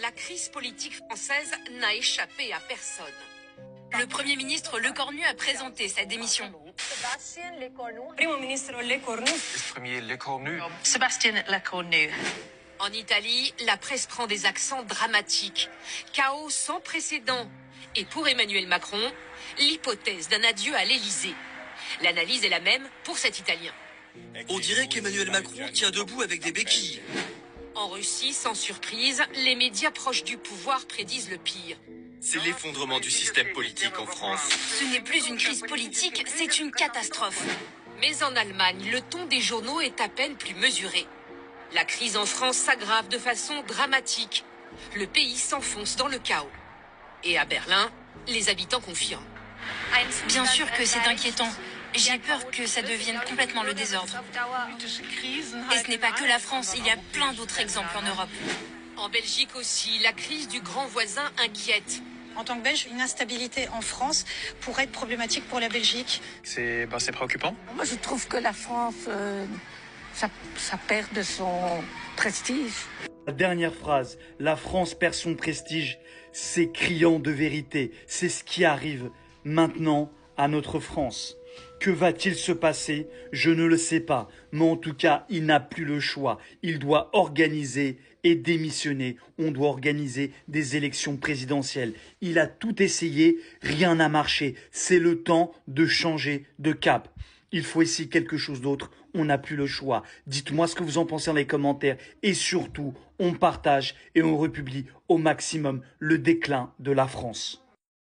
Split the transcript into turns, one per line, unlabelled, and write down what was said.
La crise politique française n'a échappé à personne. Le Premier ministre Lecornu a présenté sa démission.
Premier Lecornu.
Sébastien Lecornu.
En Italie, la presse prend des accents dramatiques. Chaos sans précédent. Et pour Emmanuel Macron, l'hypothèse d'un adieu à l'Élysée. L'analyse est la même pour cet Italien.
On dirait qu'Emmanuel Macron tient debout avec des béquilles.
En Russie, sans surprise, les médias proches du pouvoir prédisent le pire.
C'est l'effondrement du système politique en France.
Ce n'est plus une crise politique, c'est une catastrophe. Mais en Allemagne, le ton des journaux est à peine plus mesuré. La crise en France s'aggrave de façon dramatique. Le pays s'enfonce dans le chaos. Et à Berlin, les habitants confirment.
Bien sûr que c'est inquiétant. J'ai peur que ça devienne complètement le désordre. Et ce n'est pas que la France, il y a plein d'autres exemples en Europe.
En Belgique aussi, la crise du grand voisin inquiète.
En tant que Belge, une instabilité en France pourrait être problématique pour la Belgique.
C'est préoccupant.
Moi, je trouve que la France, ça perd de son prestige.
La dernière phrase, la France perd son prestige, c'est criant de vérité. C'est ce qui arrive maintenant à notre France. Que va-t-il se passer? Je ne le sais pas. Mais en tout cas, il n'a plus le choix. Il doit organiser et démissionner. On doit organiser des élections présidentielles. Il a tout essayé, rien n'a marché. C'est le temps de changer de cap. Il faut essayer quelque chose d'autre. On n'a plus le choix. Dites-moi ce que vous en pensez dans les commentaires. Et surtout, on partage et on republie au maximum le déclin de la France.